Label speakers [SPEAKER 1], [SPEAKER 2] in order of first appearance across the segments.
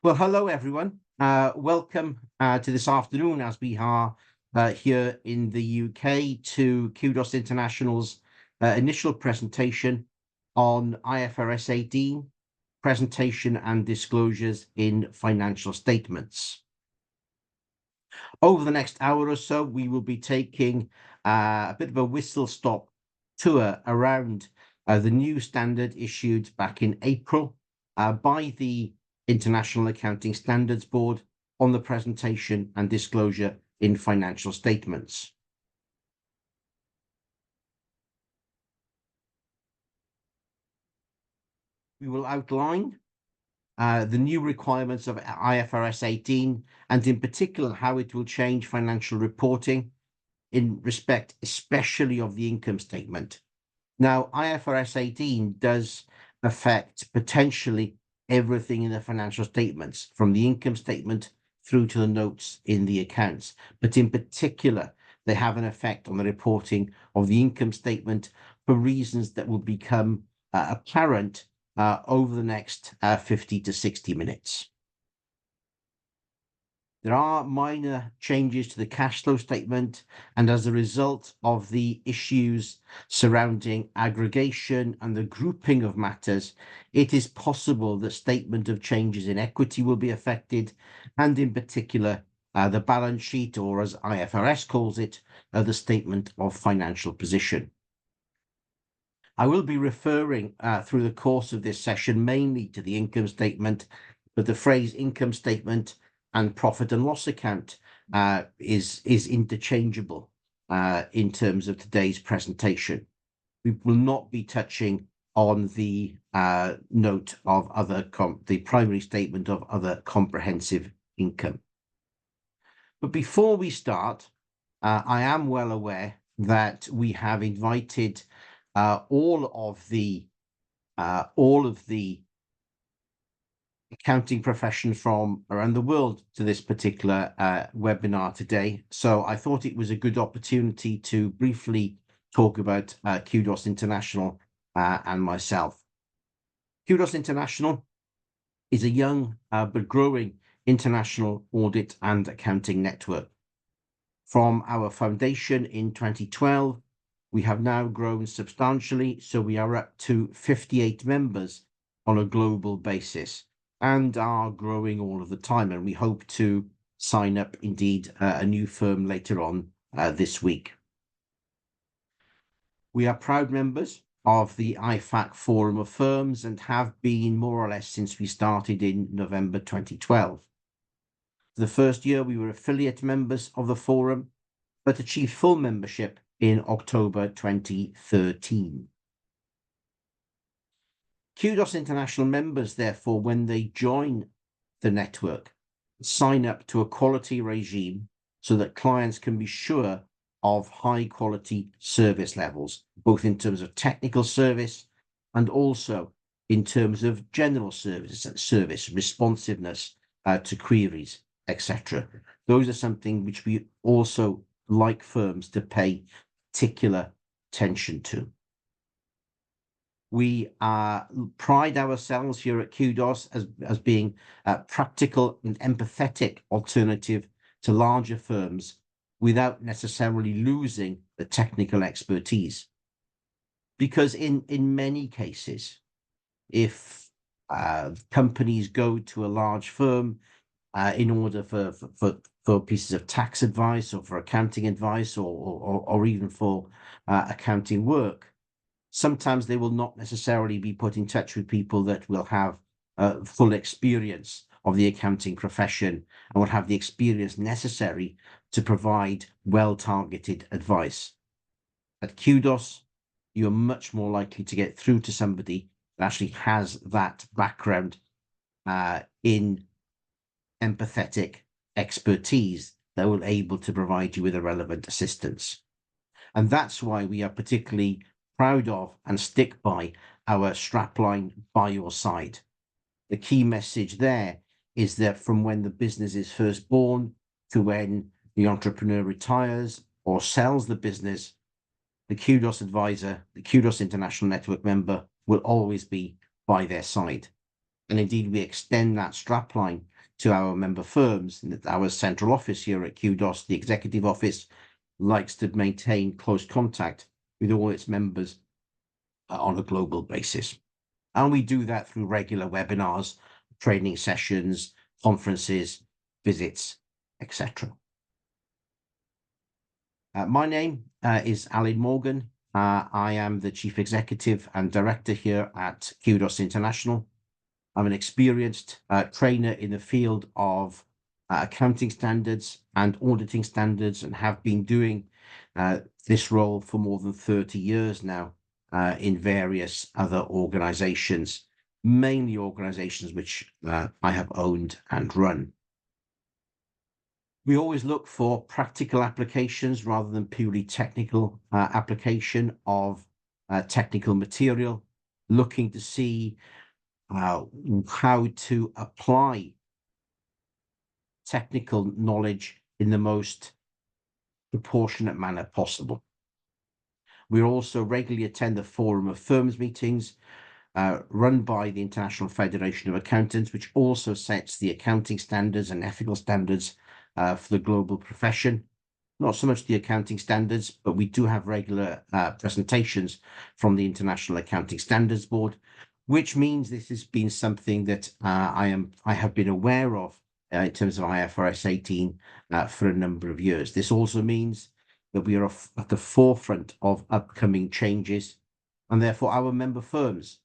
[SPEAKER 1] Well, hello everyone. Welcome to this afternoon as we are here in the UK to Kudos International's initial presentation on IFRS 18, presentation and disclosures in financial statements. Over the next hour or so, we will be taking a bit of a whistle-stop tour around the new standard issued back in April by the International Accounting Standards Board on the presentation and disclosure in financial statements. We will outline the new requirements of IFRS 18 and in particular how it will change financial reporting in respect especially of the income statement. Now, IFRS 18 does affect potentially everything in the financial statements, from the income statement through to the notes in the accounts. But in particular, they have an effect on the reporting of the income statement for reasons that will become apparent over the next 50 to 60 minutes. There are minor changes to the cash flow statement, and as a result of the issues surrounding aggregation and the grouping of matters, it is possible that statement of changes in equity will be affected, and in particular, the balance sheet, or as IFRS calls it, the statement of financial position. I will be referring through the course of this session mainly to the income statement, but the phrase income statement and profit and loss account is interchangeable in terms of today's presentation. We will not be touching on the note of the primary statement of other comprehensive income. But before we start, I am well aware that we have invited all of the accounting profession from around the world to this particular webinar today. So I thought it was a good opportunity to briefly talk about Kudos International and myself. Kudos International is a young but growing international audit and accounting network. From our foundation in 2012, we have now grown substantially, so we are up to 58 members on a global basis and are growing all of the time. And we hope to sign up indeed a new firm later on this week. We are proud members of the IFAC Forum of Firms and have been more or less since we started in November 2012. For the first year, we were affiliate members of the forum, but achieved full membership in October 2013. Kudos International members, therefore, when they join the network, sign up to a quality regime so that clients can be sure of high quality service levels, both in terms of technical service and also in terms of general service responsiveness to queries, etc. Those are something which we also like firms to pay particular attention to. We pride ourselves here at Kudos as being a practical and empathetic alternative to larger firms without necessarily losing the technical expertise. Because in many cases, if companies go to a large firm in order for pieces of tax advice or for accounting advice or even for accounting work, sometimes they will not necessarily be put in touch with people that will have full experience of the accounting profession and will have the experience necessary to provide well-targeted advice. At Kudos, you're much more likely to get through to somebody that actually has that background in empathetic expertise that will able to provide you with a relevant assistance. And that's why we are particularly proud of and stick by our strapline by your side. The key message there is that from when the business is first born to when the entrepreneur retires or sells the business, the Kudos advisor, the Kudos International Network member will always be by their side. And indeed, we extend that strapline to our member firms. And our central office here at Kudos, the executive office, likes to maintain close contact with all its members on a global basis. And we do that through regular webinars, training sessions, conferences, visits, etc. My name is Alan Morgan. I am the Chief Executive and Director here at Kudos International. I'm an experienced trainer in the field of accounting standards and auditing standards, and have been doing this role for more than 30 years now in various other organizations, mainly organizations which I have owned and run. We always look for practical applications rather than purely technical application of technical material, looking to see how to apply technical knowledge in the most proportionate manner possible. We also regularly attend the Forum of Firms meetings run by the International Federation of Accountants, which also sets the accounting standards and ethical standards for the global profession. Not so much the accounting standards, but we do have regular presentations from the International Accounting Standards Board, which means this has been something that I have been aware of in terms of IFRS 18 for a number of years. This also means that we are at the forefront of upcoming changes, and therefore our member firms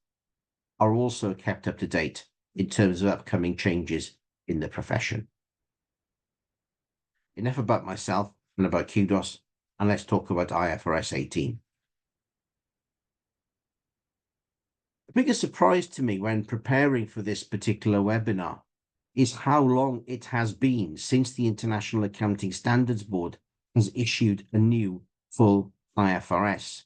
[SPEAKER 1] are also kept up to date in terms of upcoming changes in the profession. Enough about myself and about Kudos, and let's talk about IFRS 18. The biggest surprise to me when preparing for this particular webinar is how long it has been since the International Accounting Standards Board has issued a new full IFRS.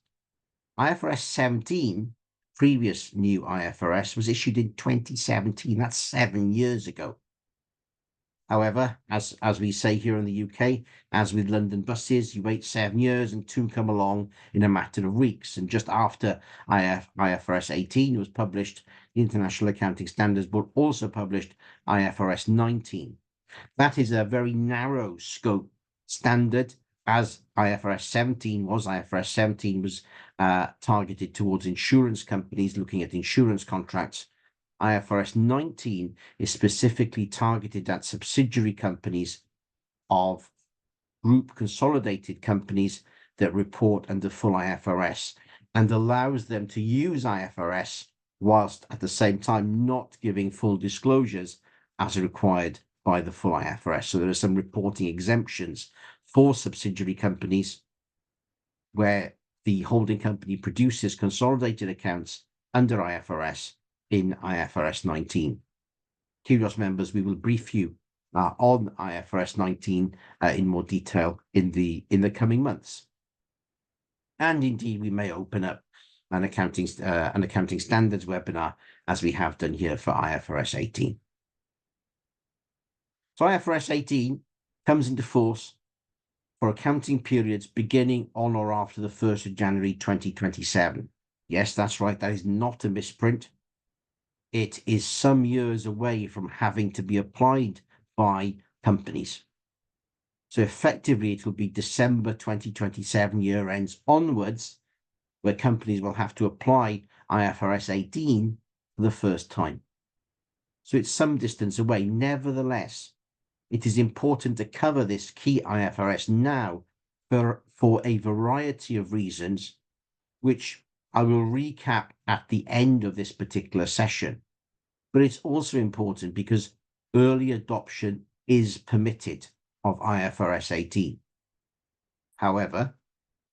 [SPEAKER 1] IFRS 17, previous new IFRS, was issued in 2017. That's 7 years ago. However, as we say here in the UK, as with London buses, you wait 7 years and two come along in a matter of weeks. And just after IFRS 18 was published, the International Accounting Standards Board also published IFRS 19. That is a very narrow scope standard, as IFRS 17 was. IFRS 17 was targeted towards insurance companies looking at insurance contracts. IFRS 19 is specifically targeted at subsidiary companies of group consolidated companies that report under full IFRS, and allows them to use IFRS whilst at the same time not giving full disclosures as required by the full IFRS. So there are some reporting exemptions for subsidiary companies where the holding company produces consolidated accounts under IFRS in IFRS 19. Kudos members, we will brief you on IFRS 19 in more detail in the coming months. And indeed, we may open up an accounting standards webinar, as we have done here for IFRS 18. So IFRS 18 comes into force for accounting periods beginning on or after the 1st of January 2027. Yes, that's right. That is not a misprint. It is some years away from having to be applied by companies. So effectively, it will be December 2027 year ends onwards, where companies will have to apply IFRS 18 for the first time. So it's some distance away. Nevertheless, it is important to cover this key IFRS now for a variety of reasons, which I will recap at the end of this particular session. But it's also important because early adoption is permitted of IFRS 18. However,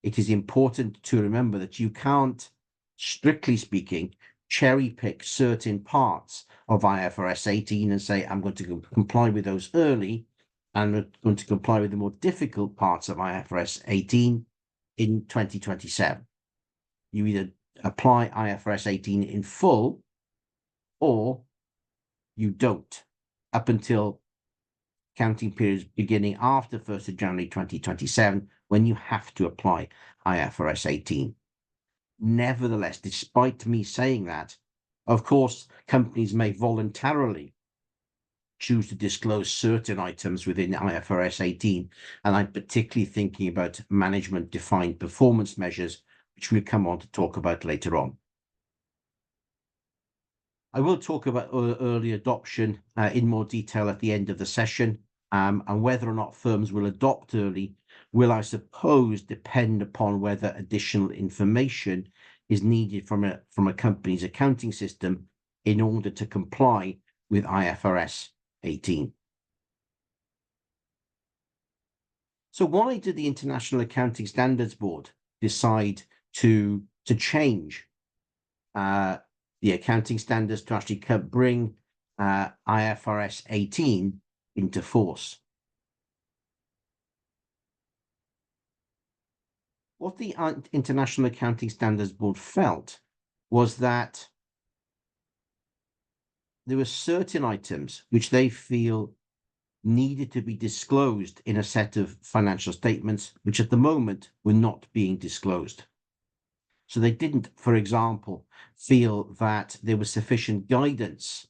[SPEAKER 1] it is important to remember that you can't, strictly speaking, cherry pick certain parts of IFRS 18 and say, I'm going to comply with those early, and I'm going to comply with the more difficult parts of IFRS 18 in 2027. You either apply IFRS 18 in full, or you don't, up until counting periods beginning after 1st of January 2027, when you have to apply IFRS 18. Nevertheless, despite me saying that, Of course, companies may voluntarily choose to disclose certain items within IFRS 18, and I'm particularly thinking about management-defined performance measures, which we'll come on to talk about later on. I will talk about early adoption in more detail at the end of the session, and whether or not firms will adopt early will, I suppose, depend upon whether additional information is needed from a company's accounting system in order to comply with IFRS 18. So why did the International Accounting Standards Board decide to change the accounting standards to actually bring IFRS 18 into force? What the International Accounting Standards Board felt was that there were certain items which they feel needed to be disclosed in a set of financial statements, which at the moment were not being disclosed. So they didn't, for example, feel that there was sufficient guidance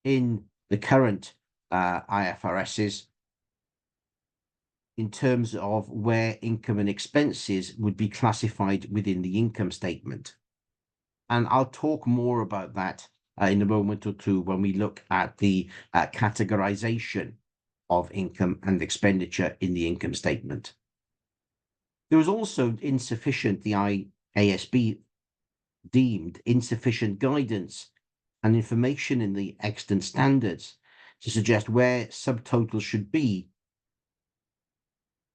[SPEAKER 1] in the current IFRSs in terms of where income and expenses would be classified within the income statement. And I'll talk more about that in a moment or two when we look at the categorization of income and expenditure in the income statement. There was also insufficient, the IASB deemed insufficient guidance and information in the extant standards to suggest where subtotals should be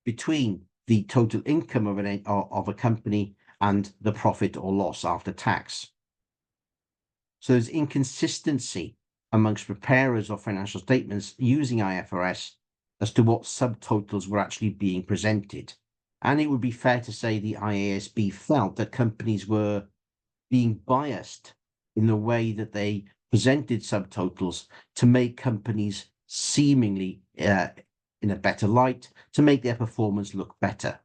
[SPEAKER 1] between the total income of a company and the profit or loss after tax. So there's inconsistency amongst preparers of financial statements using IFRS as to what subtotals were actually being presented. And it would be fair to say the IASB felt that companies were being biased in the way that they presented subtotals to make companies seemingly in a better light, to make their performance look better.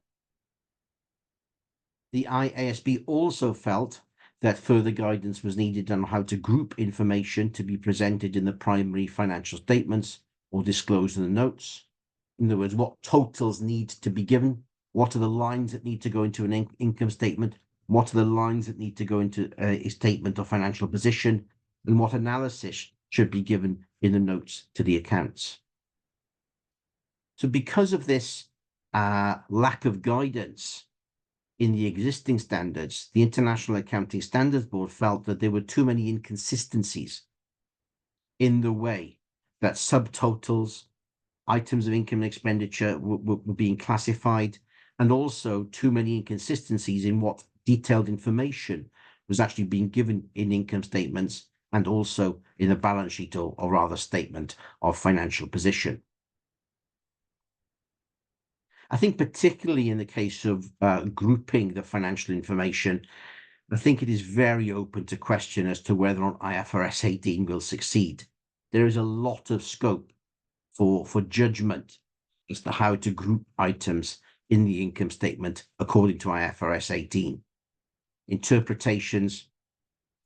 [SPEAKER 1] The IASB also felt that further guidance was needed on how to group information to be presented in the primary financial statements or disclosed in the notes. In other words, what totals need to be given, what are the lines that need to go into an income statement, what are the lines that need to go into a statement of financial position, and what analysis should be given in the notes to the accounts. So because of this lack of guidance in the existing standards, the International Accounting Standards Board felt that there were too many inconsistencies in the way that subtotals, items of income and expenditure were being classified, and also too many inconsistencies in what detailed information was actually being given in income statements and also in a balance sheet or rather statement of financial position. I think particularly in the case of grouping the financial information, I think it is very open to question as to whether or not IFRS 18 will succeed. There is a lot of scope for judgment as to how to group items in the income statement according to IFRS 18. Interpretations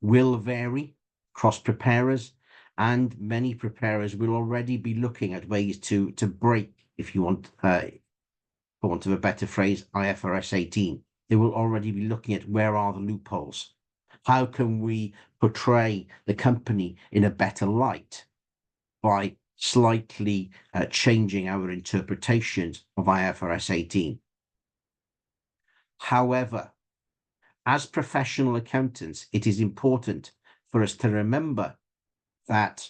[SPEAKER 1] will vary across preparers, and many preparers will already be looking at ways to break, if you want, for want of a better phrase, IFRS 18. They will already be looking at where are the loopholes. How can we portray the company in a better light by slightly changing our interpretations of IFRS 18? However, as professional accountants, it is important for us to remember that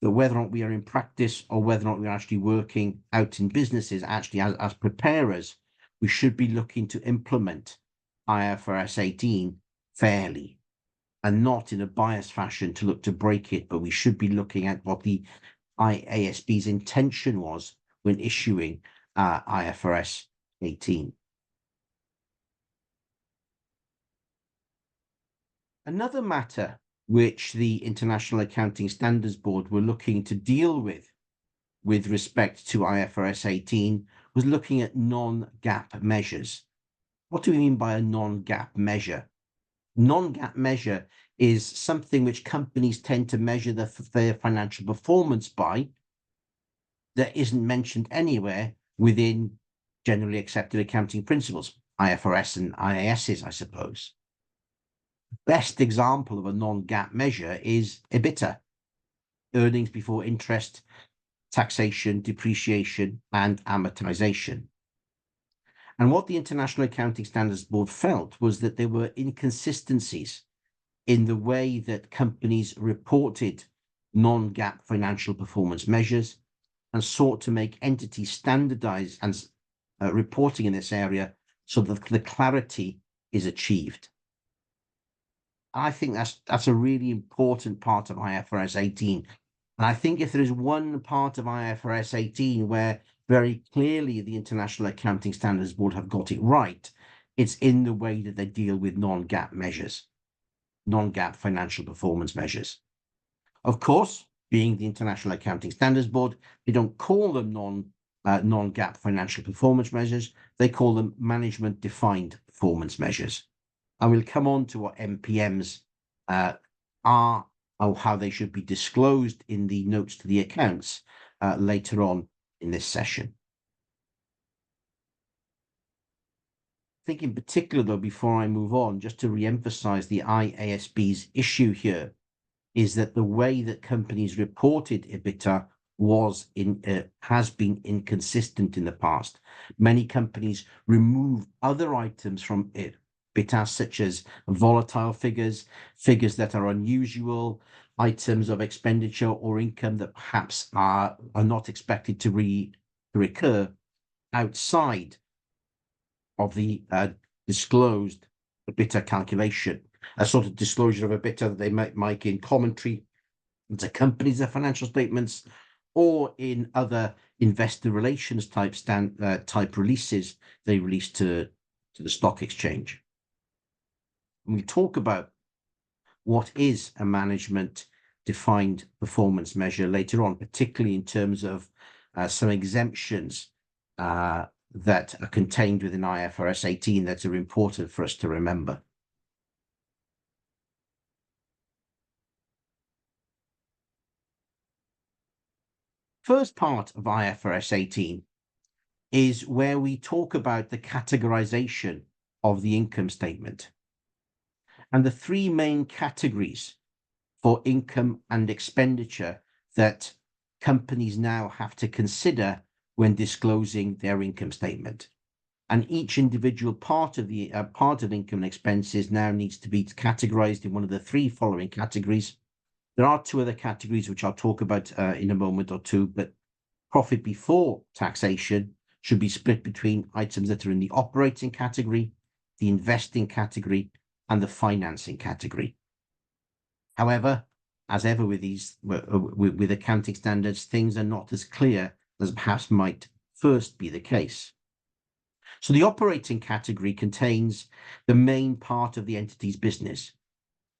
[SPEAKER 1] whether or not we are in practice or whether or not we're actually working out in businesses, actually as preparers, we should be looking to implement IFRS 18 fairly and not in a biased fashion to look to break it, but we should be looking at what the IASB's intention was when issuing IFRS 18. Another matter which the International Accounting Standards Board were looking to deal with respect to IFRS 18 was looking at non-GAAP measures. What do we mean by a non-GAAP measure? Non-GAAP measure is something which companies tend to measure their financial performance by that isn't mentioned anywhere within generally accepted accounting principles, IFRS and IASs, I suppose. Best example of a non-GAAP measure is EBITDA, earnings before interest, taxation, depreciation, and amortization. And what the International Accounting Standards Board felt was that there were inconsistencies in the way that companies reported non-GAAP financial performance measures and sought to make entities standardize and reporting in this area so that the clarity is achieved. I think that's a really important part of IFRS 18. And I think if there is one part of IFRS 18 where very clearly the International Accounting Standards Board have got it right, it's in the way that they deal with non-GAAP measures, non-GAAP financial performance measures. Of course, being the International Accounting Standards Board, they don't call them non-GAAP financial performance measures. They call them management defined performance measures. And we'll come on to what MPMs are or how they should be disclosed in the notes to the accounts later on in this session. I think in particular, though, before I move on, just to re-emphasize the IASB's issue here, is that the way that companies reported EBITDA has been inconsistent in the past. Many companies remove other items from EBITDA, such as volatile figures, figures that are unusual, items of expenditure or income that perhaps are not expected to recur outside of the disclosed EBITDA calculation. A sort of disclosure of EBITDA that they might make in commentary to companies' financial statements or in other investor relations type releases they release to the stock exchange. When we talk about what is a management defined performance measure later on, particularly in terms of some exemptions that are contained within IFRS 18 that are important for us to remember. First part of IFRS 18 is where we talk about the categorization of the income statement. And the three main categories for income and expenditure that companies now have to consider when disclosing their income statement. And each individual part of income and expenses now needs to be categorized in one of the three following categories. There are two other categories which I'll talk about in a moment or two, but profit before taxation should be split between items that are in the operating category, the investing category, and the financing category. However, as ever with with accounting standards, things are not as clear as perhaps might first be the case. So the operating category contains the main part of the entity's business.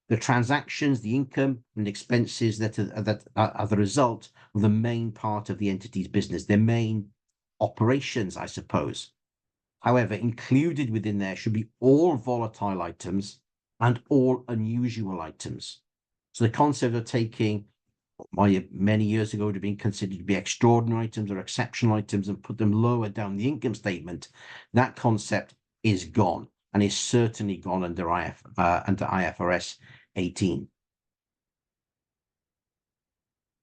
[SPEAKER 1] The transactions, the income and expenses that are the result of the main part of the entity's business, their main operations, I suppose. However, included within there should be all volatile items and all unusual items. So the concept of taking what many years ago would have been considered to be extraordinary items or exceptional items and put them lower down the income statement, that concept is gone and is certainly gone under IFRS 18.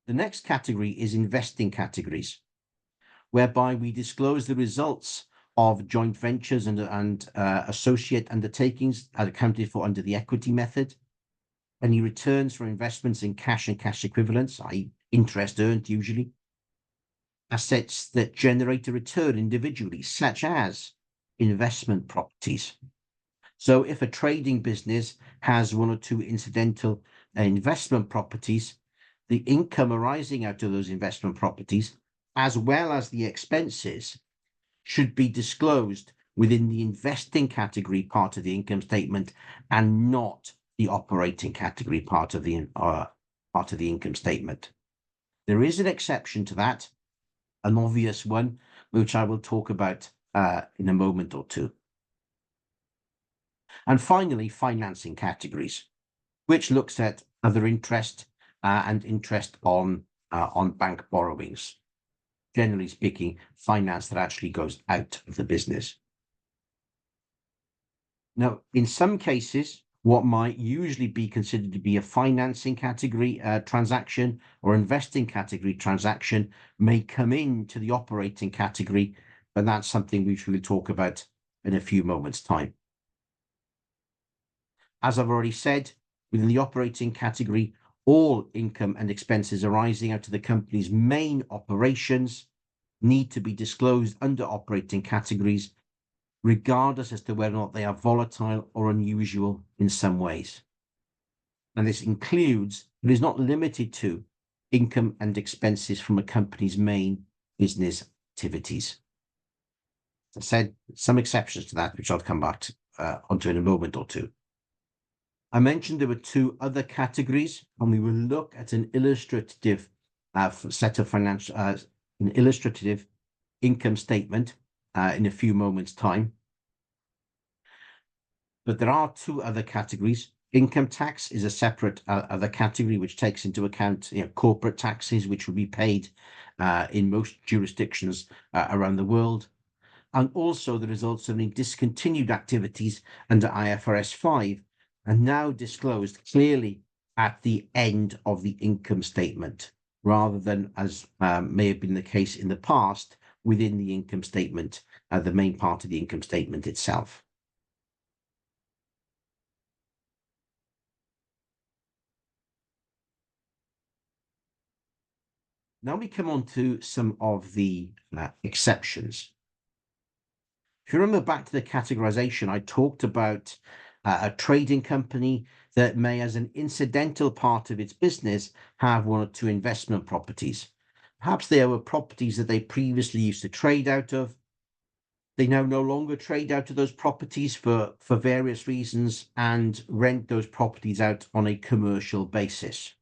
[SPEAKER 1] The next category is investing categories, whereby we disclose the results of joint ventures and associate undertakings accounted for under the equity method, any returns for investments in cash and cash equivalents, i.e. interest earned usually, assets that generate a return individually, such as investment properties. So if a trading business has one or two incidental investment properties, the income arising out of those investment properties, as well as the expenses, should be disclosed within the investing category part of the income statement and not the operating category part of the income statement. There is an exception to that, an obvious one, which I will talk about in a moment or two. And finally, financing categories, which looks at other interest and interest on bank borrowings. Generally speaking, finance that actually goes out of the business. Now, in some cases, what might usually be considered to be a financing category transaction or investing category transaction may come into the operating category, and that's something which we'll talk about in a few moments' time. As I've already said, within the operating category, all income and expenses arising out of the company's main operations need to be disclosed under operating categories, regardless as to whether or not they are volatile or unusual in some ways. And this includes, but is not limited to, income and expenses from a company's main business activities. As I said, some exceptions to that, which I'll come back to, onto in a moment or two. I mentioned there were two other categories, and we will look at an illustrative set of financial, an illustrative income statement in a few moments' time. But there are two other categories. Income tax is a separate other category which takes into account corporate taxes, which will be paid in most jurisdictions around the world, and also the results of any discontinued activities under IFRS 5 are now disclosed clearly at the end of the income statement, rather than, as may have been the case in the past, within the income statement, the main part of the income statement itself. Now we come on to some of the exceptions. If you remember back to the categorization, I talked about a trading company that may, as an incidental part of its business, have one or two investment properties. Perhaps they were properties that they previously used to trade out of. They now no longer trade out of those properties for various reasons and rent those properties out on a commercial basis.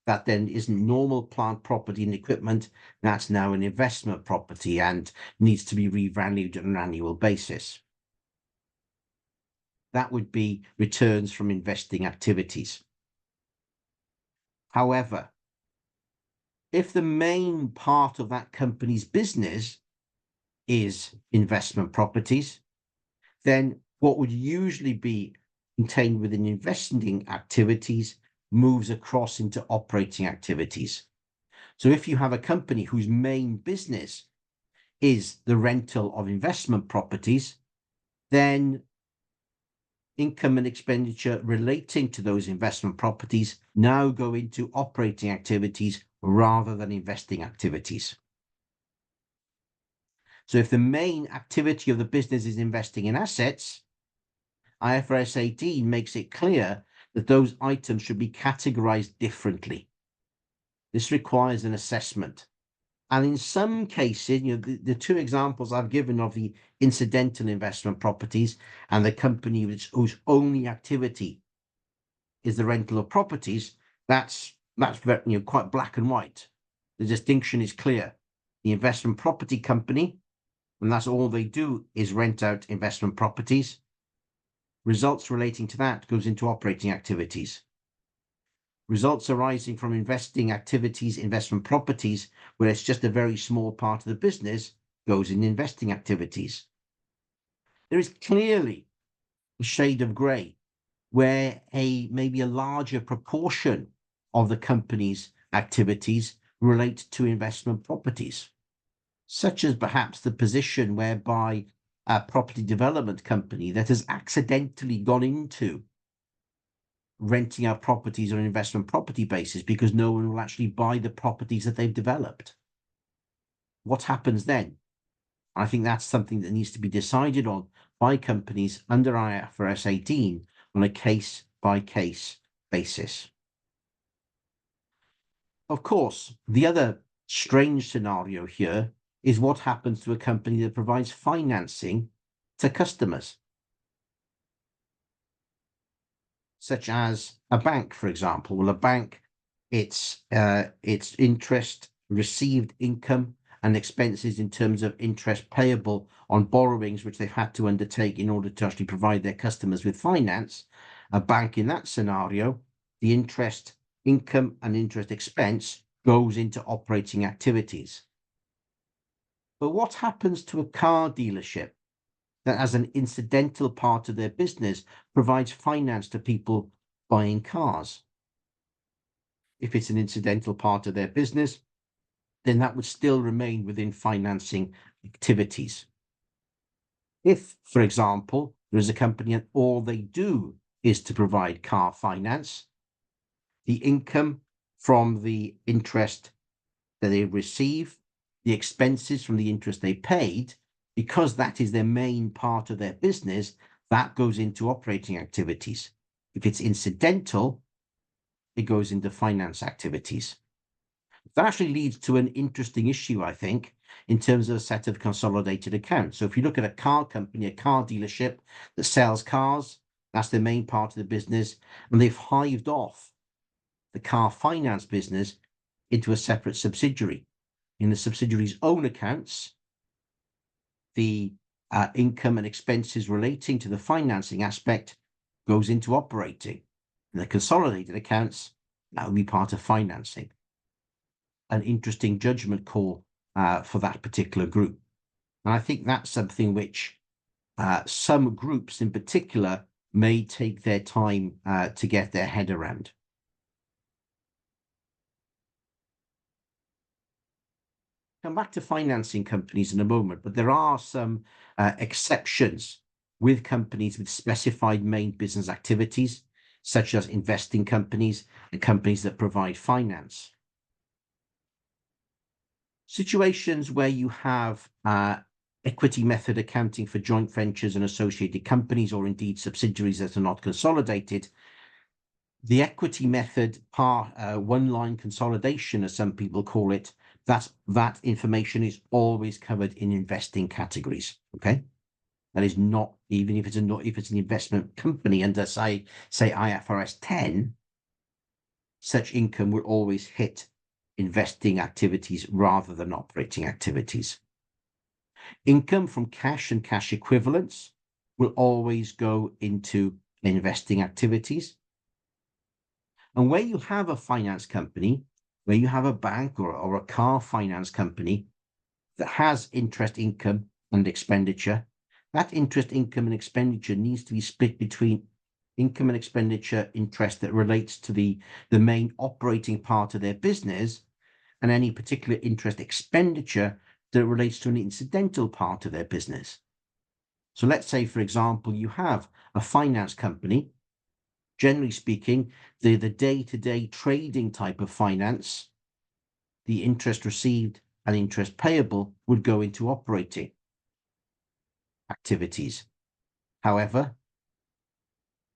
[SPEAKER 1] That then isn't normal plant property and equipment. That's now an investment property and needs to be revalued on an annual basis. That would be returns from investing activities. However, if the main part of that company's business is investment properties, then what would usually be contained within investing activities moves across into operating activities. So if you have a company whose main business is the rental of investment properties, then income and expenditure relating to those investment properties now go into operating activities rather than investing activities. So if the main activity of the business is investing in assets, IFRS 18 makes it clear that those items should be categorized differently. This requires an assessment. And in some cases, the two examples I've given of the incidental investment properties and the company whose only activity is the rental of properties, that's very, quite black and white. The distinction is clear. The investment property company, and that's all they do, is rent out investment properties. Results relating to that goes into operating activities. Results arising from investing activities, investment properties, where it's just a very small part of the business, goes in investing activities. There is clearly a shade of grey where maybe a larger proportion of the company's activities relate to investment properties, such as perhaps the position whereby a property development company that has accidentally gone into renting out properties on an investment property basis because no one will actually buy the properties that they've developed. What happens then? I think that's something that needs to be decided on by companies under IFRS 18 on a case-by-case basis. Of course, the other strange scenario here is what happens to a company that provides financing to customers, such as a bank, for example. Well, a bank, its interest received income and expenses in terms of interest payable on borrowings, which they've had to undertake in order to actually provide their customers with finance, a bank in that scenario, the interest income and interest expense goes into operating activities. But what happens to a car dealership that, as an incidental part of their business, provides finance to people buying cars? If it's an incidental part of their business, then that would still remain within financing activities. If, for example, there is a company and all they do is to provide car finance, the income from the interest that they receive, the expenses from the interest they paid, because that is their main part of their business, that goes into operating activities. If it's incidental, it goes into finance activities. That actually leads to an interesting issue, I think, in terms of a set of consolidated accounts. So if you look at a car company, a car dealership that sells cars, that's their main part of the business, and they've hived off the car finance business into a separate subsidiary. In the subsidiary's own accounts, the income and expenses relating to the financing aspect goes into operating. In the consolidated accounts, that will be part of financing. An interesting judgment call for that particular group. And I think that's something which some groups in particular may take their time to get their head around. Come back to financing companies in a moment, but there are some exceptions with companies with specified main business activities, such as investing companies and companies that provide finance. Situations where you have equity method accounting for joint ventures and associated companies, or indeed subsidiaries that are not consolidated, the equity method one-line consolidation, as some people call it, that information is always covered in investing categories. Okay, that is not, even if it's an investment company under say IFRS 10, such income will always hit investing activities rather than operating activities. Income from cash and cash equivalents will always go into investing activities. And where you have a finance company, where you have a bank or a car finance company that has interest income and expenditure, that interest income and expenditure needs to be split between income and expenditure interest that relates to the main operating part of their business, and any particular interest expenditure that relates to an incidental part of their business. So let's say, for example, you have a finance company. Generally speaking, the day-to-day trading type of finance, the interest received and interest payable would go into operating activities. However,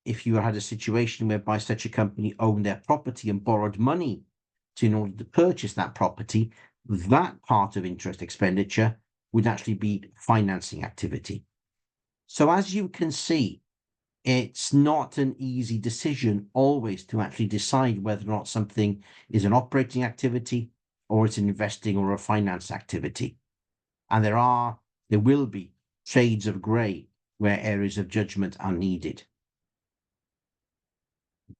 [SPEAKER 1] if you had a situation whereby such a company owned their property and borrowed money in order to purchase that property, that part of interest expenditure would actually be financing activity. So as you can see, it's not an easy decision always to actually decide whether or not something is an operating activity or it's an investing or a finance activity. And there will be shades of grey where areas of judgment are needed.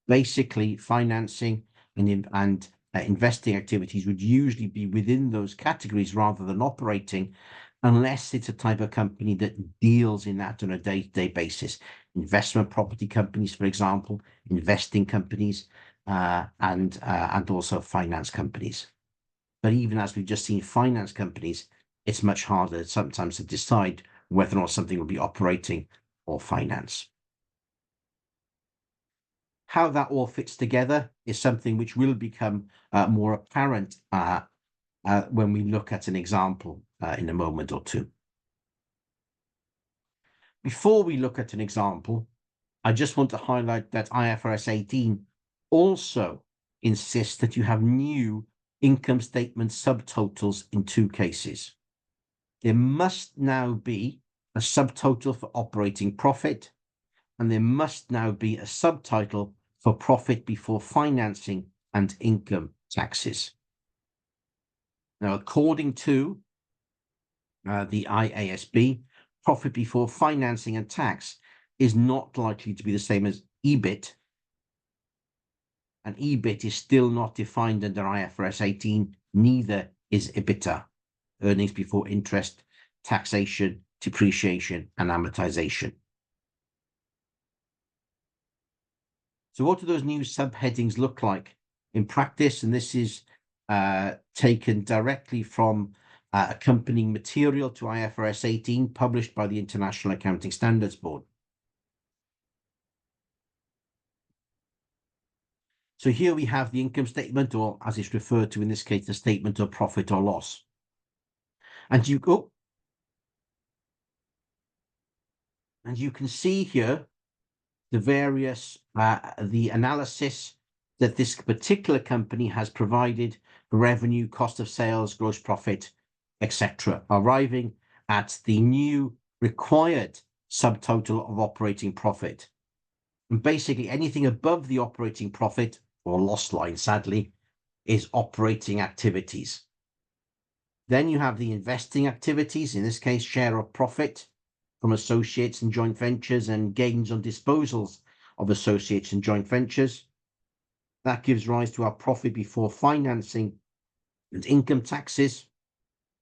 [SPEAKER 1] Basically, financing and investing activities would usually be within those categories rather than operating, unless it's a type of company that deals in that on a day-to-day basis. Investment property companies, for example, investing companies, and also finance companies. But even as we've just seen finance companies, it's much harder sometimes to decide whether or not something will be operating or finance. How that all fits together is something which will become more apparent when we look at an example in a moment or two. Before we look at an example, I just want to highlight that IFRS 18 also insists that you have new income statement subtotals in two cases. There must now be a subtotal for operating profit, and there must now be a subtitle for profit before financing and income taxes. Now, according to the IASB, profit before financing and tax, is not likely to be the same as EBIT. And EBIT is still not defined under IFRS 18, neither is EBITDA, earnings before interest, taxation, depreciation, and amortization. So what do those new subheadings look like in practice? And this is taken directly from accompanying material to IFRS 18 published by the International Accounting Standards Board. So here we have the income statement, or as it's referred to in this case, the statement of profit or loss. And you can see here the various, the analysis that this particular company has provided for revenue, cost of sales, gross profit, etc., arriving at the new required subtotal of operating profit. And basically anything above the operating profit or loss line, sadly, is operating activities. Then you have the investing activities, in this case, share of profit from associates and joint ventures and gains on disposals of associates and joint ventures. That gives rise to our profit before financing and income taxes.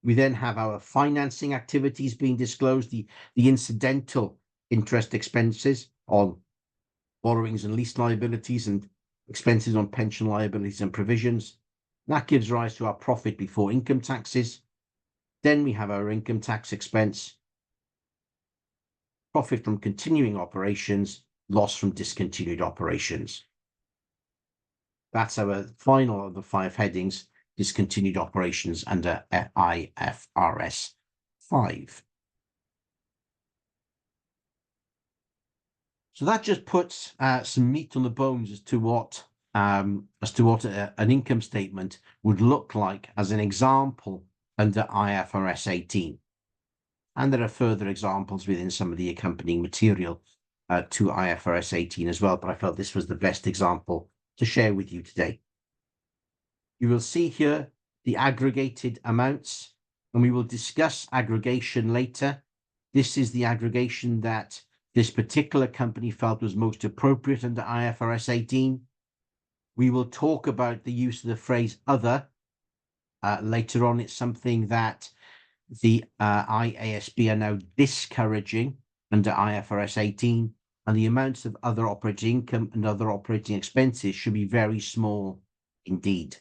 [SPEAKER 1] We then have our financing activities being disclosed, the incidental interest expenses on borrowings and lease liabilities and expenses on pension liabilities and provisions. That gives rise to our profit before income taxes. Then we have our income tax expense, profit from continuing operations, loss from discontinued operations. That's our final of the 5 headings, discontinued operations under IFRS 5. So that just puts some meat on the bones as to what an income statement would look like as an example under IFRS 18. And there are further examples within some of the accompanying material to IFRS 18 as well, but I felt this was the best example to share with you today. You will see here the aggregated amounts, and we will discuss aggregation later. This is the aggregation that this particular company felt was most appropriate under IFRS 18. We will talk about the use of the phrase other. Later on, it's something that the IASB are now discouraging under IFRS 18, and the amounts of other operating income and other operating expenses should be very small indeed.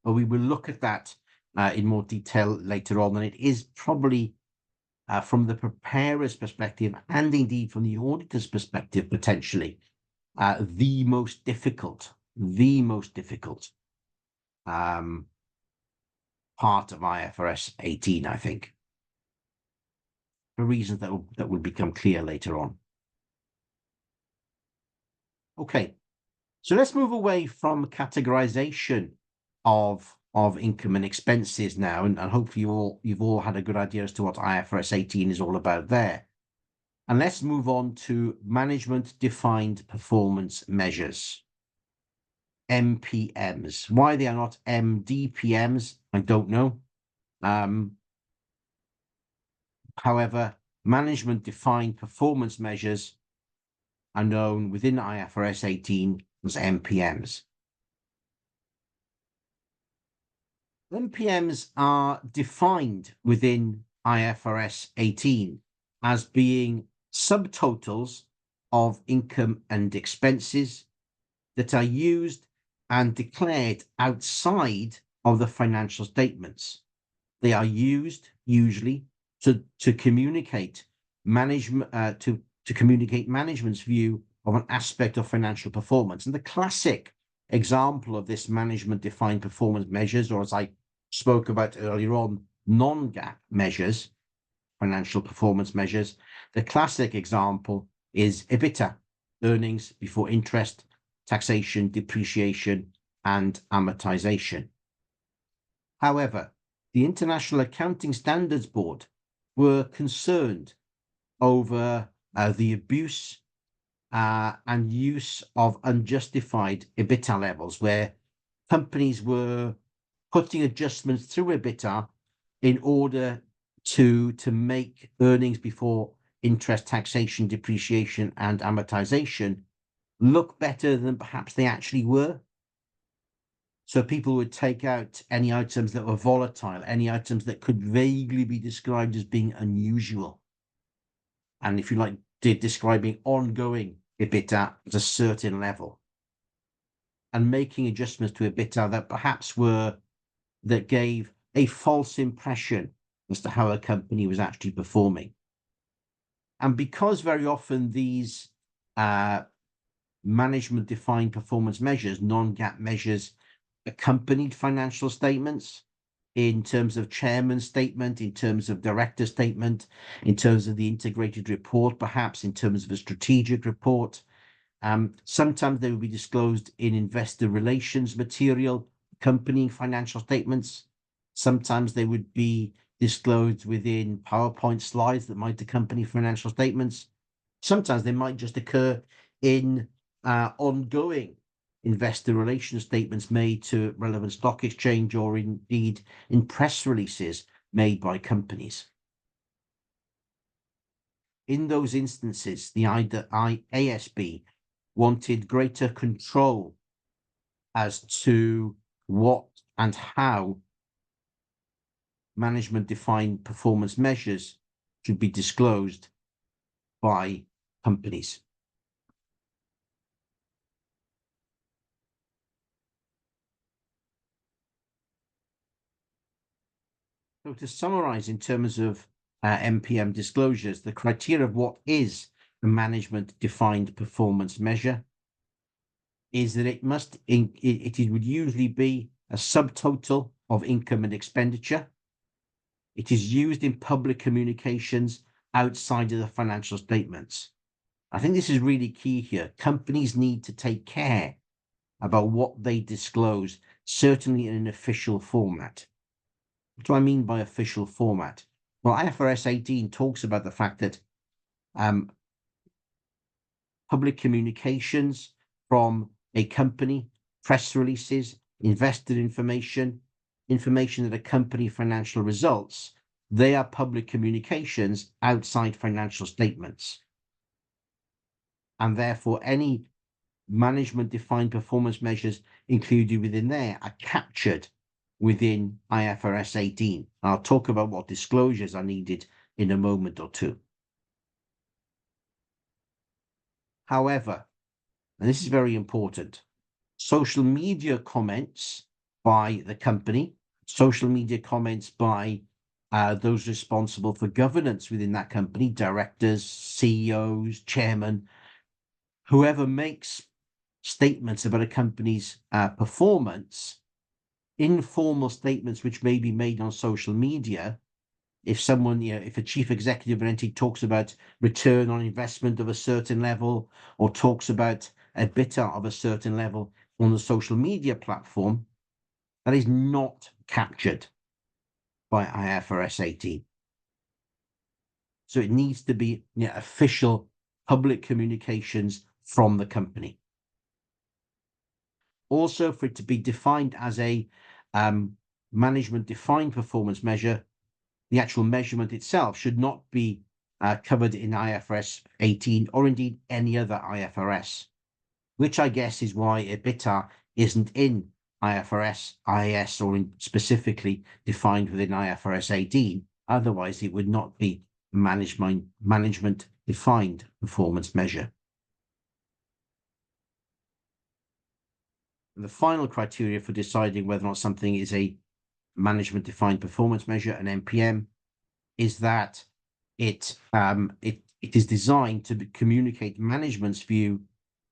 [SPEAKER 1] But we will look at that in more detail later on, and it is probably from the preparer's perspective and indeed from the auditor's perspective, potentially, the most difficult part of IFRS 18, I think, for reasons that will become clear later on. Okay, so let's move away from categorization of income and expenses now, and hopefully you've all had a good idea as to what IFRS 18 is all about there. And let's move on to management defined performance measures, MPMs. Why they are not MDPMs, I don't know. However, management defined performance measures are known within IFRS 18 as MPMs. MPMs are defined within IFRS 18 as being subtotals of income and expenses that are used and declared outside of the financial statements. They are used usually to communicate management to communicate management's view of an aspect of financial performance. And the classic example of this management defined performance measures, or as I spoke about earlier on, non-GAAP measures, financial performance measures, the classic example is EBITDA, earnings before interest, taxation, depreciation, and amortization. However, the International Accounting Standards Board were concerned over the abuse and use of unjustified EBITDA levels, where companies were putting adjustments through EBITDA in order to make earnings before interest, taxation, depreciation, and amortization look better than perhaps they actually were. So people would take out any items that were volatile, any items that could vaguely be described as being unusual. And if you like, describing ongoing EBITDA at a certain level. And making adjustments to EBITDA that perhaps that gave a false impression as to how a company was actually performing. And because very often these management defined performance measures, non-GAAP measures, accompanied financial statements in terms of chairman's statement, in terms of director statement, in terms of the integrated report, perhaps in terms of a strategic report. Sometimes they will be disclosed in investor relations material accompanying financial statements. Sometimes they would be disclosed within PowerPoint slides that might accompany financial statements. Sometimes they might just occur in ongoing investor relations statements made to relevant stock exchange, or indeed in press releases made by companies. In those instances, the ASB wanted greater control as to what and how management defined performance measures should be disclosed by companies. So to summarize in terms of MPM disclosures, the criteria of what is a management defined performance measure is that it would usually be a subtotal of income and expenditure. It is used in public communications outside of the financial statements. I think this is really key here. Companies need to take care about what they disclose, certainly in an official format. What do I mean by official format? Well, IFRS 18 talks about the fact that public communications from a company, press releases, investor information that accompany financial results, they are public communications outside financial statements. And therefore, any management defined performance measures included within there are captured within IFRS 18. I'll talk about what disclosures are needed in a moment or two. However, and this is very important, social media comments by the company, social media comments by those responsible for governance within that company, directors, CEOs, chairman, whoever makes statements about a company's performance, informal statements which may be made on social media. If someone, if a chief executive of an entity talks about return on investment of a certain level, or talks about EBITDA of a certain level on the social media platform, that is not captured by IFRS 18. So it needs to be official public communications from the company. Also, for it to be defined as a management defined performance measure, the actual measurement itself should not be covered in IFRS 18 or indeed any other IFRS, which I guess is why EBITDA isn't in IFRS, IAS, or specifically defined within IFRS 18. Otherwise, it would not be management defined performance measure. The final criteria for deciding whether or not something is a management defined performance measure, an MPM, is that it is designed to communicate management's view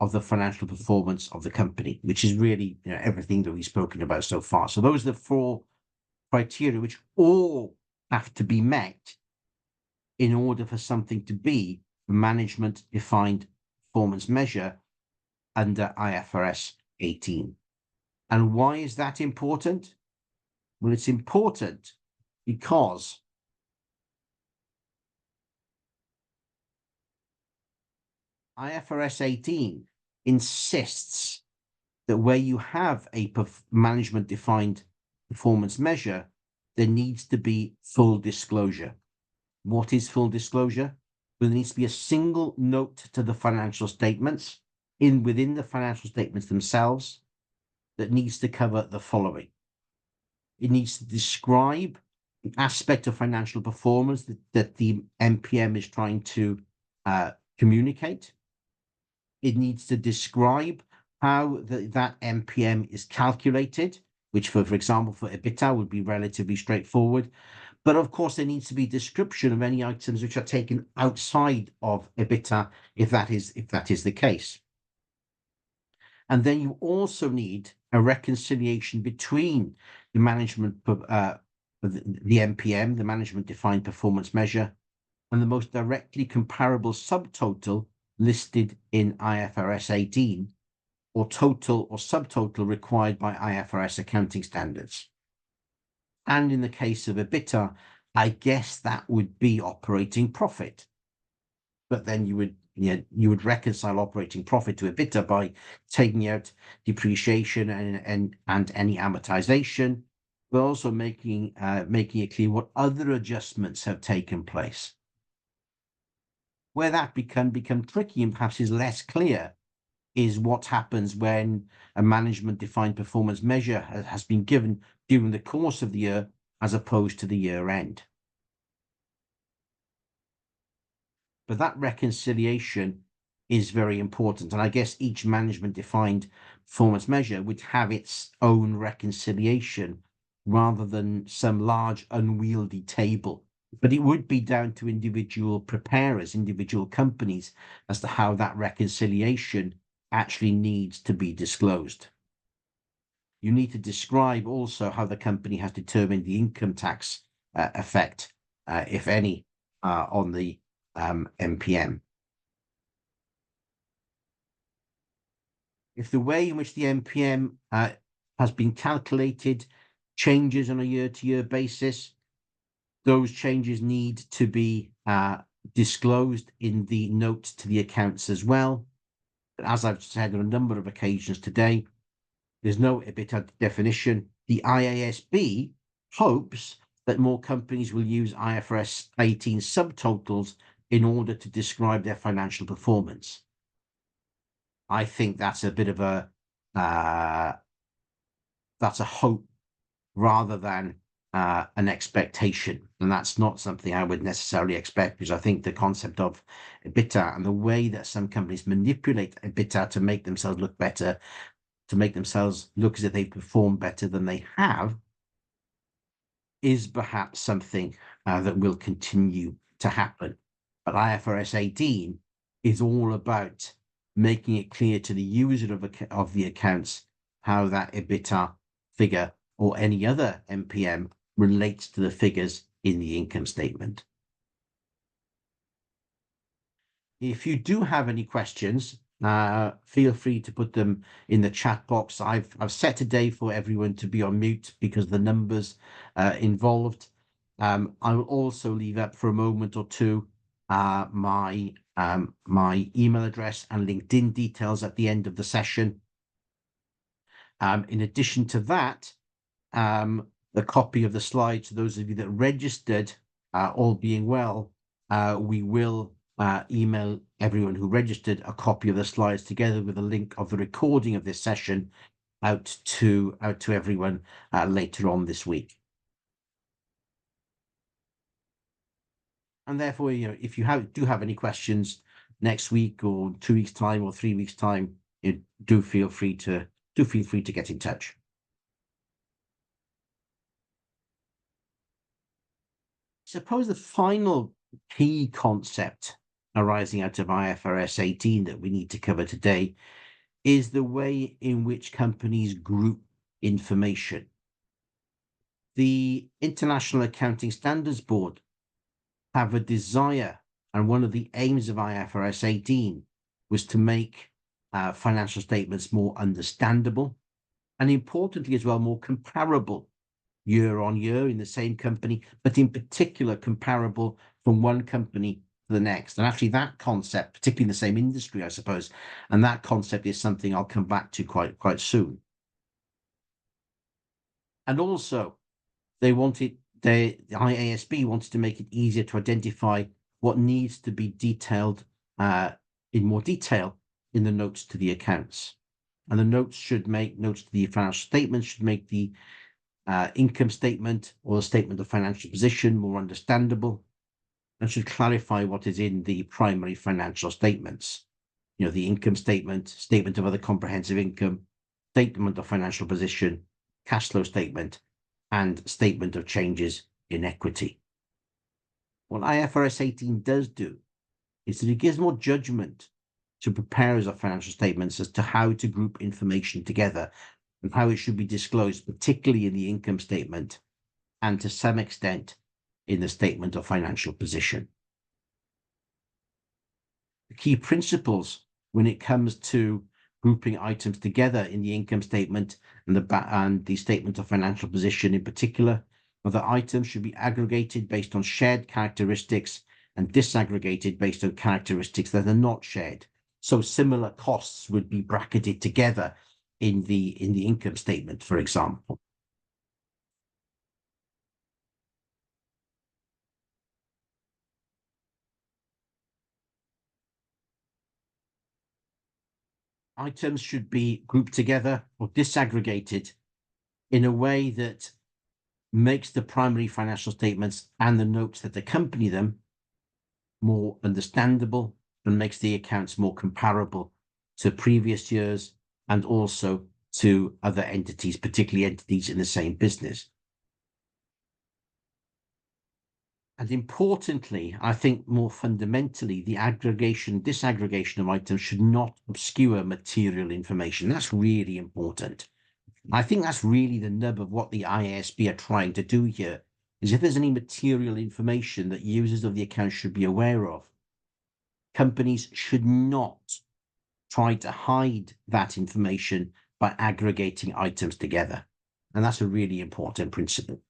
[SPEAKER 1] of the financial performance of the company, which is really everything that we've spoken about so far. So those are the 4 criteria which all have to be met in order for something to be a management defined performance measure under IFRS 18. And why is that important? Well, it's important because IFRS 18 insists that where you have a management defined performance measure, there needs to be full disclosure. What is full disclosure? Well, there needs to be a single note to the financial statements within the financial statements themselves that needs to cover the following. It needs to describe the aspect of financial performance that the MPM is trying to communicate. It needs to describe how that MPM is calculated, which for example, for EBITDA would be relatively straightforward. But of course, there needs to be a description of any items which are taken outside of EBITDA, if that is the case. And then you also need a reconciliation between the management, the MPM, the management defined performance measure, and the most directly comparable subtotal listed in IFRS 18, or total or subtotal required by IFRS accounting standards. And in the case of EBITDA, I guess that would be operating profit. But then you would reconcile operating profit to EBITDA by taking out depreciation and any amortization, but also making it clear what other adjustments have taken place. Where that become tricky and perhaps is less clear is what happens when a management defined performance measure has been given during the course of the year as opposed to the year end. But that reconciliation is very important. And I guess each management defined performance measure would have its own reconciliation rather than some large unwieldy table. But it would be down to individual preparers, individual companies, as to how that reconciliation actually needs to be disclosed. You need to describe also how the company has determined the income tax effect, if any, on the MPM. If the way in which the MPM has been calculated changes on a year-to-year basis, those changes need to be disclosed in the notes to the accounts as well. But as I've said on a number of occasions today, there's no EBITDA definition. The IASB hopes that more companies will use IFRS 18 subtotals in order to describe their financial performance. I think that's a bit of that's a hope rather than an expectation. And that's not something I would necessarily expect, because I think the concept of EBITDA and the way that some companies manipulate EBITDA to make themselves look better, to make themselves look as if they perform better than they have, is perhaps something that will continue to happen. But IFRS 18 is all about making it clear to the user of the accounts how that EBITDA figure or any other MPM relates to the figures in the income statement. If you do have any questions, feel free to put them in the chat box. I've set today for everyone to be on mute because of the numbers involved. I will also leave up for a moment or two my email address and LinkedIn details at the end of the session. In addition to that, the copy of the slides to those of you that registered, all being well, we will email everyone who registered a copy of the slides together with a link of the recording of this session out to everyone later on this week. And therefore, if you do have any questions next week or 2 weeks' time or 3 weeks' time, do feel free to get in touch. Suppose the final key concept arising out of IFRS 18 that we need to cover today is the way in which companies group information. The International Accounting Standards Board have a desire, and one of the aims of IFRS 18 was to make financial statements more understandable and, importantly as well, more comparable year on year in the same company, but in particular comparable from one company to the next. And actually that concept, particularly in the same industry, I suppose, and that concept is something I'll come back to quite soon. And also, the IASB wanted to make it easier to identify what needs to be detailed in more detail in the notes to the accounts. And the notes to the financial statements should make the income statement or the statement of financial position more understandable, and should clarify what is in the primary financial statements. The income statement, statement of other comprehensive income, statement of financial position, cash flow statement, and statement of changes in equity. What IFRS 18 does do is that it gives more judgment to preparers of financial statements as to how to group information together and how it should be disclosed, particularly in the income statement and to some extent in the statement of financial position. The key principles when it comes to grouping items together in the income statement and the statement of financial position in particular, are that items should be aggregated based on shared characteristics and disaggregated based on characteristics that are not shared. So similar costs would be bracketed together in the income statement, for example. Items should be grouped together or disaggregated in a way that makes the primary financial statements and the notes that accompany them more understandable and makes the accounts more comparable to previous years and also to other entities, particularly entities in the same business. And importantly, I think more fundamentally, the disaggregation of items should not obscure material information. That's really important. I think that's really the nub of what the IASB are trying to do here, is if there's any material information that users of the account should be aware of, companies should not try to hide that information by aggregating items together. And that's a really important principle.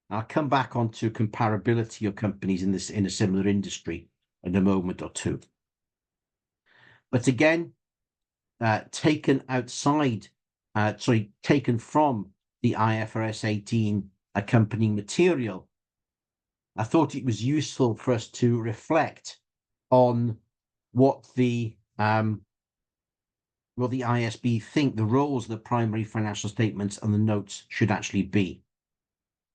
[SPEAKER 1] I'll come back onto comparability of companies in a similar industry in a moment or two. But again, taken from the IFRS 18 accompanying material, I thought it was useful for us to reflect on what the IASB think the roles of the primary financial statements and the notes should actually be.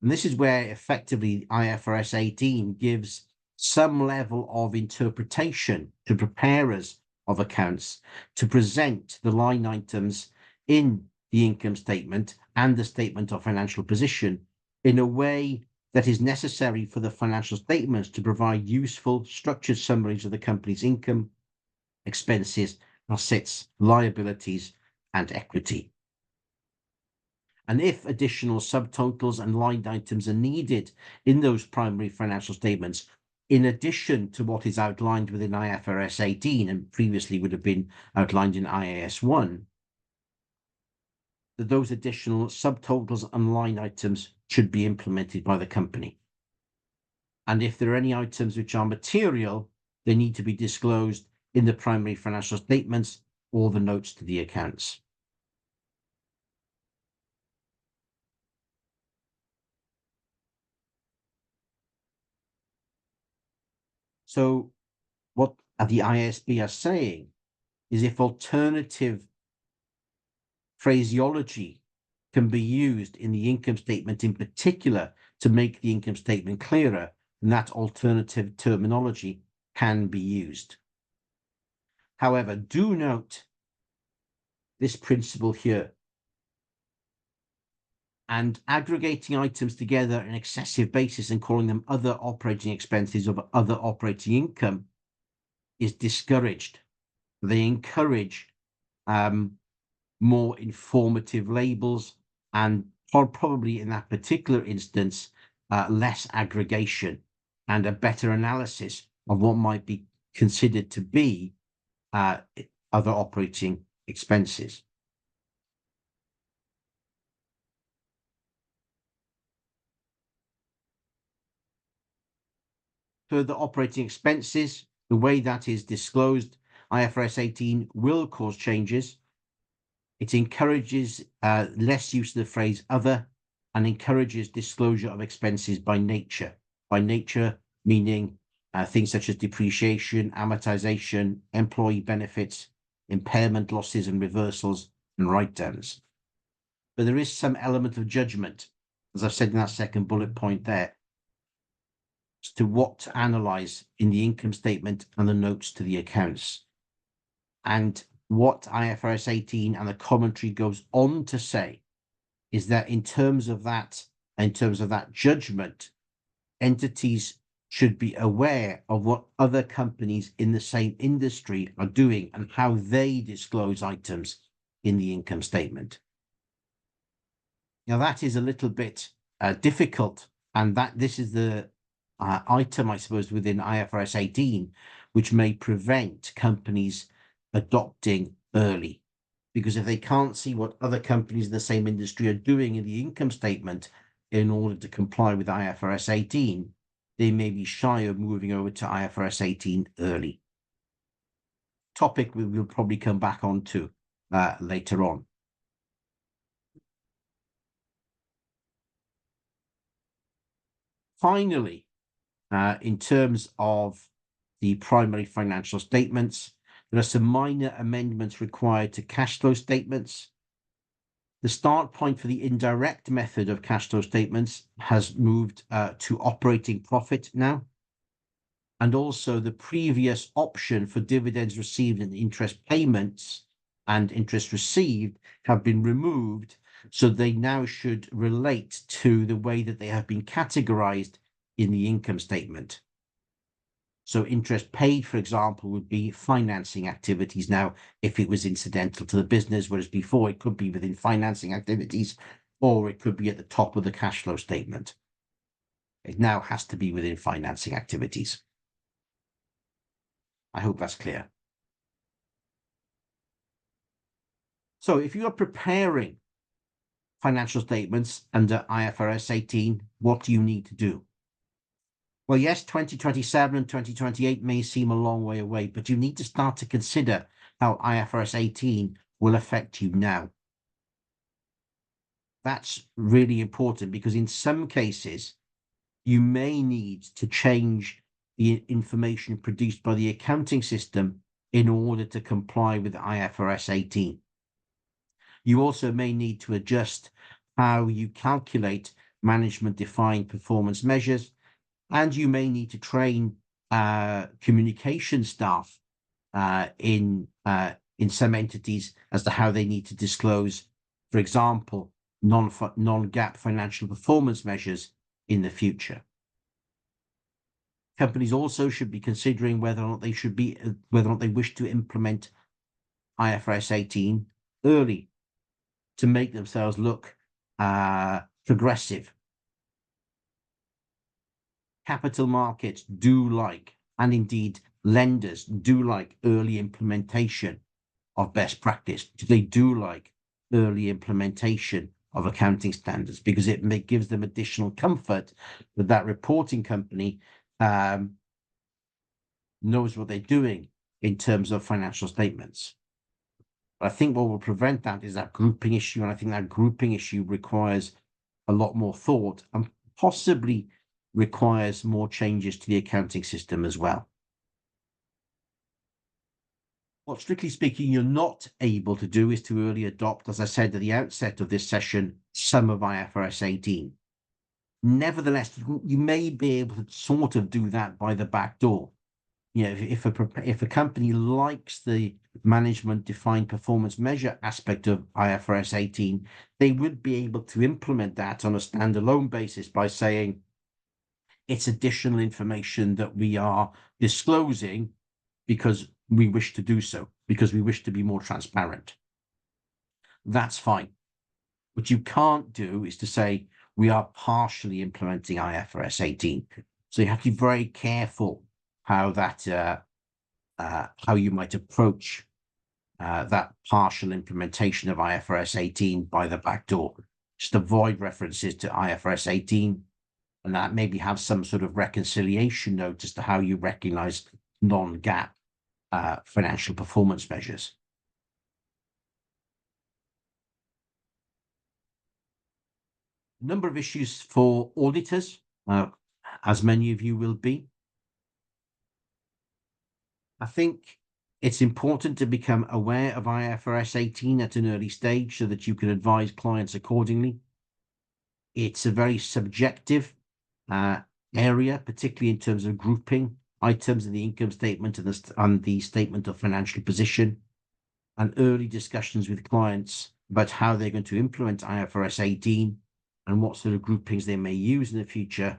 [SPEAKER 1] And this is where effectively IFRS 18 gives some level of interpretation to preparers of accounts to present the line items in the income statement and the statement of financial position in a way that is necessary for the financial statements to provide useful, structured summaries of the company's income, expenses, assets, liabilities, and equity. And if additional subtotals and line items are needed in those primary financial statements, in addition to what is outlined within IFRS 18 and previously would have been outlined in IAS 1, that those additional subtotals and line items should be implemented by the company. And if there are any items which are material, they need to be disclosed in the primary financial statements or the notes to the accounts. So what the IASB are saying is if alternative phraseology can be used in the income statement in particular to make the income statement clearer, then that alternative terminology can be used. However, do note this principle here. And aggregating items together on an excessive basis and calling them other operating expenses or other operating income is discouraged. They encourage more informative labels and probably in that particular instance, less aggregation and a better analysis of what might be considered to be other operating expenses. Further operating expenses, the way that is disclosed, IFRS 18 will cause changes. It encourages less use of the phrase other and encourages disclosure of expenses by nature. By nature, meaning things such as depreciation, amortization, employee benefits, impairment losses and reversals, and write-downs. But there is some element of judgment, as I've said in that second bullet point there, as to what to analyze in the income statement and the notes to the accounts. And what IFRS 18 and the commentary goes on to say is that in terms of that judgment, entities should be aware of what other companies in the same industry are doing and how they disclose items in the income statement. Now that is a little bit difficult, and this is the item, I suppose, within IFRS 18, which may prevent companies adopting early. Because if they can't see what other companies in the same industry are doing in the income statement in order to comply with IFRS 18, they may be shy of moving over to IFRS 18 early. Topic we will probably come back on to later on. Finally, in terms of the primary financial statements, there are some minor amendments required to cash flow statements. The start point for the indirect method of cash flow statements has moved to operating profit now. And also the previous option for dividends received and interest payments and interest received have been removed. So they now should relate to the way that they have been categorized in the income statement. So interest paid, for example, would be financing activities now if it was incidental to the business, whereas before it could be within financing activities, or it could be at the top of the cash flow statement. It now has to be within financing activities. I hope that's clear. So if you are preparing financial statements under IFRS 18, what do you need to do? Well, yes, 2027 and 2028 may seem a long way away, but you need to start to consider how IFRS 18 will affect you now. That's really important because in some cases, you may need to change the information produced by the accounting system in order to comply with IFRS 18. You also may need to adjust how you calculate management-defined performance measures, and you may need to train communication staff in some entities as to how they need to disclose, for example, non-GAAP financial performance measures in the future. Companies also should be considering whether or not they wish to implement IFRS 18 early to make themselves look progressive. Capital markets do like, and indeed lenders do like, early implementation of best practice. They do like early implementation of accounting standards because it gives them additional comfort that that reporting company knows what they're doing in terms of financial statements. But I think what will prevent that is that grouping issue, and I think that grouping issue requires a lot more thought and possibly requires more changes to the accounting system as well. What, strictly speaking, you're not able to do is to early adopt, as I said at the outset of this session, some of IFRS 18. Nevertheless, you may be able to sort of do that by the back door. You know, if a company likes the management defined performance measure aspect of IFRS 18, they would be able to implement that on a standalone basis by saying, it's additional information that we are disclosing because we wish to do so, because we wish to be more transparent. That's fine. What you can't do is to say we are partially implementing IFRS 18. So you have to be very careful how that how you might approach that partial implementation of IFRS 18 by the back door. Just avoid references to IFRS 18. And that maybe have some sort of reconciliation note as to how you recognize non-GAAP financial performance measures. A number of issues for auditors, as many of you will be. I think it's important to become aware of IFRS 18 at an early stage so that you can advise clients accordingly. It's a very subjective area, particularly in terms of grouping items in the income statement and the statement of financial position, and early discussions with clients about how they're going to implement IFRS 18 and what sort of groupings they may use in the future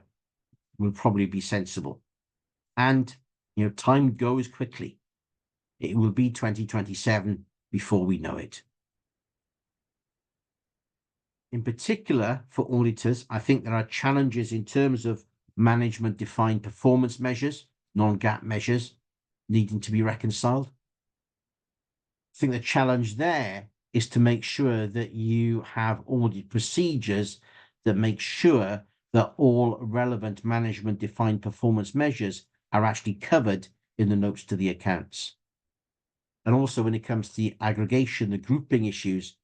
[SPEAKER 1] will probably be sensible. And, time goes quickly. It will be 2027 before we know it. In particular, for auditors, I think there are challenges in terms of management defined performance measures, non-GAAP measures, needing to be reconciled. I think the challenge there is to make sure that you have audit procedures that make sure that all relevant management defined performance measures are actually covered in the notes to the accounts. And also when it comes to the aggregation, the grouping issues,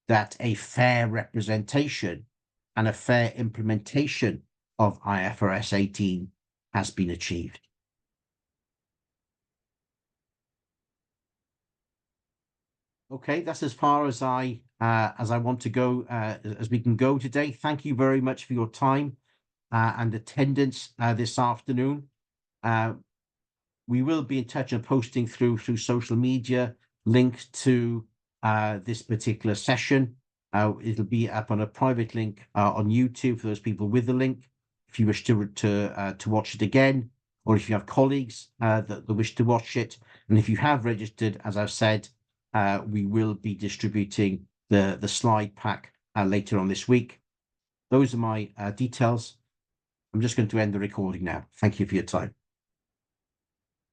[SPEAKER 1] that a fair representation and a fair implementation of IFRS 18 has been achieved. Okay, that's as far as I want to go, as we can go today. Thank you very much for your time and attendance this afternoon. We will be in touch and posting through social media links to this particular session. It'll be up on a private link on YouTube for those people with the link. If you wish to watch it again, or if you have colleagues that wish to watch it, and if you have registered, as I've said, we will be distributing the slide pack later on this week. Those are my details. I'm just going to end the recording now. Thank you for your time.